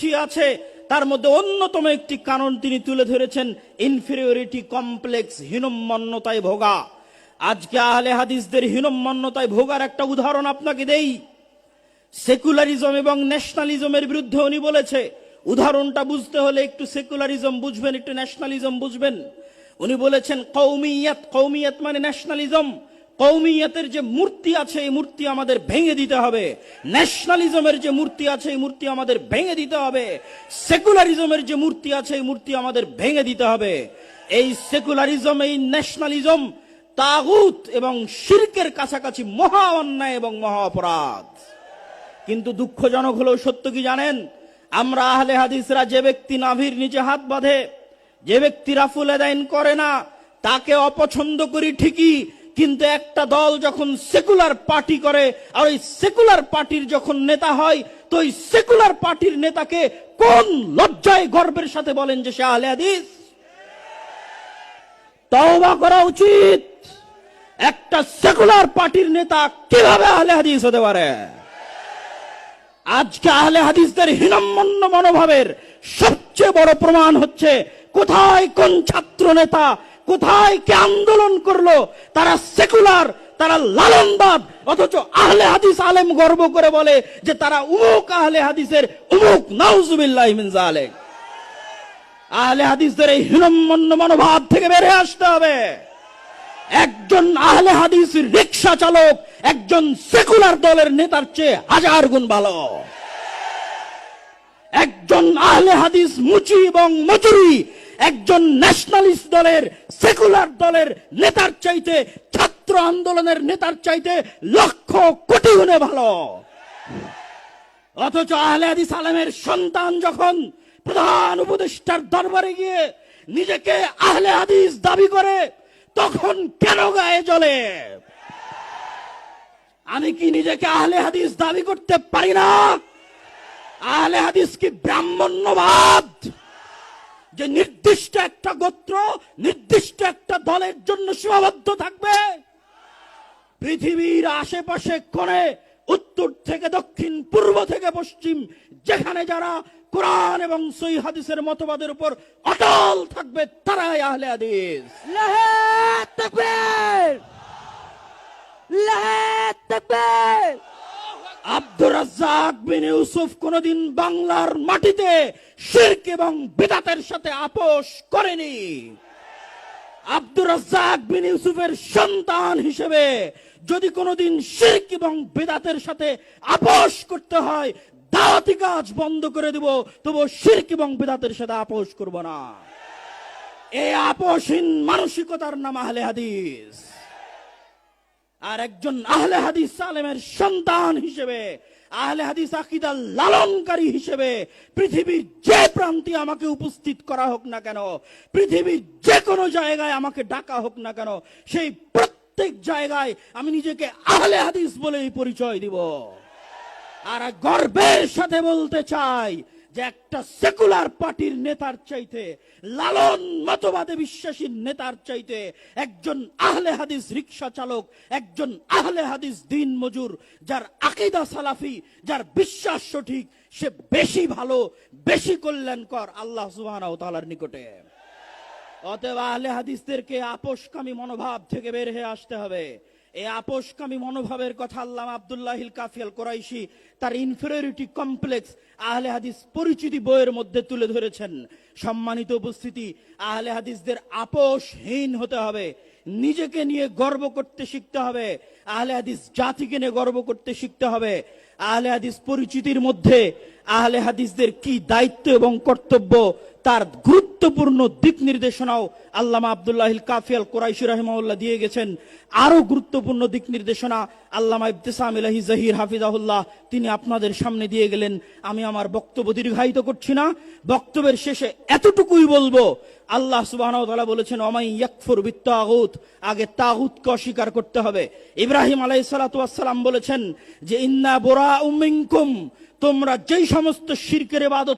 পিছিয়ে আছে, তার মধ্যে অন্যতম একটি কারণ তিনি তুলে ধরেছেন ইনফেরিয়রিটি কমপ্লেক্স, হীনম্মন্যতায় ভোগা। আজকে আহলে হাদিসদের হীনম্মন্যতায় ভোগার একটা উদাহরণ আপনাকে দেই। সেকুলারিজম এবং ন্যাশনালিজমের বিরুদ্ধে উনি বলেছে, উদাহরণটা বুঝতে হলে একটু সেকুলারিজম বুঝবেন, একটু ন্যাশনালিজম বুঝবেন। উনি বলেছেন কওমিয়াত, কওমিয়াত মানে ন্যাশনালিজম। কওমিয়াতের যে মূর্তি আছে এই মূর্তি আমাদের ভেঙে দিতে হবে, ন্যাশনালিজমের যে মূর্তি আছে এই মূর্তি আমাদের ভেঙে দিতে হবে, সেকুলারিজমের যে মূর্তি আছে এই মূর্তি আমাদের ভেঙে দিতে হবে। এই সেকুলারিজম, এই ন্যাশনালিজম তাগুত এবং শিরকের কাছাকাছি মহা অন্যায় এবং মহা অপরাধ। কিন্তু দুঃখজনক হলেও সত্য কি জানেন, আমরা আহলে হাদিসরা যে ব্যক্তি নাভির নিচে হাত বাঁধে, যে ব্যক্তি রাফুল আদাইন করে না, তাকে অপছন্দ করি ঠিকই, কিন্তু একটা দল যখন সেকুলার পার্টি করে আর ওই সেকুলার পার্টির যখন নেতা হয়, তো ওই সেকুলার পার্টির নেতাকে কোন লজ্জায় গর্বের সাথে বলেন যে সে আহলে হাদিস? তওবা করা উচিত। একটা সেকুলার পার্টির নেতা কিভাবে আহলে হাদিস হতে পারে? আজকে আহলে হাদিসদের হীনম্মন্য মনোভাবের সবচেয়ে বড় প্রমাণ হচ্ছে কোথায় কোন ছাত্র নেতা, কোথায় কে আন্দোলন করলো, তারা সেকুলার, তারা লালনবাদ, অথচ আহলে হাদিস আলেম গর্ব করে বলে যে তারা উমুক আহলে হাদিসের উমুক। নাউজুবিল্লাহ মিন যালিক। আহলে হাদিসদের এই হীনম্মন্য মনোভাব থেকে বেরিয়ে আসতে হবে। একজন আহলে হাদিস রিকশা চালক একজন সেকুলার দলের নেতার চেয়ে হাজার গুণ ভালো। একজন আহলে হাদিস মুচি এবং মজুরি একজন ন্যাশনালিস্ট দলের, সেকুলার দলের নেতার চাইতে, ছাত্র আন্দোলনের নেতার চাইতে লক্ষ কোটি গুণে ভালো। অথচ আহলে হাদিস আলেমের সন্তান যখন প্রধান উপদেষ্টার দরবারে গিয়ে নিজেকে আহলে হাদিস দাবি করে, তখন কেন গায়ে জ্বলে? আমি কি নিজেকে আহলে হাদিস দাবি করতে পারি না? আহলে হাদিস কি ব্রাহ্মণ্যবাদ, যে নির্দিষ্ট একটা গোত্র, নির্দিষ্ট একটা দলের জন্য সীমাবদ্ধ থাকবে? পৃথিবীর আশেপাশে কোণে, উত্তর থেকে দক্ষিণ, পূর্ব থেকে পশ্চিম, যেখানে যারা কোরআন এবং সহিহ হাদিসের মতবাদের উপর অটল থাকবে তারাই আহলে হাদিস। আল্লাহু তাকবীর, আল্লাহু তাকবীর। আব্দুর রাজ্জাক বিন ইউসুফ কোনদিন বাংলার মাটিতে শিরক এবং বিদআতের সাথে আপোষ করেনি। আব্দুর রাজ্জাক বিন ইউসুফের সন্তান হিসেবে যদি কোনদিন শিরক এবং বিদআতের সাথে আপোষ করতে হয়, দাওয়াতি কাজ বন্ধ করে দেব, তবু শিরক এবং বিদআতের সাথে আপোষ করব না। এই আপোষহীন মানসিকতার নাম আহলে হাদিস। আর একজন আহলে হাদিস আলেমের সন্তান হিসেবে, আহলে হাদিস আকীদা লালনকারী হিসেবে পৃথিবীর যে প্রান্তে আমাকে উপস্থিত করা হোক না কেন, পৃথিবীর যে কোনো জায়গায় আমাকে ডাকা হোক না কেন, সেই প্রত্যেক জায়গায় আমি নিজেকে আহলে হাদিস বলেই পরিচয় দিব। আর গর্বের সাথে বলতে চাই যে একটা সেকুলার পার্টির নেতার চাইতে, লালন মতবাদে বিশ্বাসী নেতার চাইতে একজন আহলে হাদিস রিকশা চালক, একজন আহলে হাদিস দিন মজুর, যার আকীদা সালাফি, যার বিশ্বাস সঠিক, সে বেশি ভালো, বেশি কল্যাণকর আল্লাহ সুবহানাহু ওয়া তাআলার নিকটে। অতএব আহলে হাদিসদেরকে আপোষকামী মনোভাব থেকে বের হয়ে আসতে হবে। এই আপোষকামী মনোভাবের কথা আল্লামা আব্দুল্লাহিল কাফি আল কুরাইশি তার ইনফেরিয়রিটি কমপ্লেক্স আহলে হাদিস পরিচিতি বইয়ের মধ্যে তুলে ধরেছেন। সম্মানিত উপস্থিতি, আহলে হাদিসদের আপোষহীন হতে হবে, নিজেকে নিয়ে গর্ব করতে শিখতে হবে, আহলে হাদিস জাতিকে নিয়ে গর্ব করতে শিখতে হবে। আহলে হাদিস পরিচিতির মধ্যে আহলে হাদিসদের কি দায়িত্ব এবং কর্তব্য তার গুরুত্বপূর্ণ দিক নির্দেশনাও আল্লামা আব্দুল্লাহিল কাফি আল কুরাইশি রাহিমাহুল্লাহ দিয়ে গেছেন। আরো গুরুত্বপূর্ণ দিক নির্দেশনা আল্লামা ইবতিসাম ইলাহি জহির হাফিজাহুল্লাহ তিনি আপনাদের সামনে দিয়ে গেলেন। আমি আমার বক্তব্য দীর্ঘায়িত করছি না, বক্তব্যের শেষে এতটুকুই বলবো, আল্লাহ সুবহানাহু ওয়া তাআলা বলেছেন ওমাই ইয়াকফুর বিত্তাগুত, আগে তাগুতকে অস্বীকার করতে হবে। ইব্রাহিম আলাইহিস সালাতু ওয়াস সালাম বলেছেন যে ইন্না বুরাউম মিনকুম, তোমরা যেই সমস্ত শিরকের ইবাদত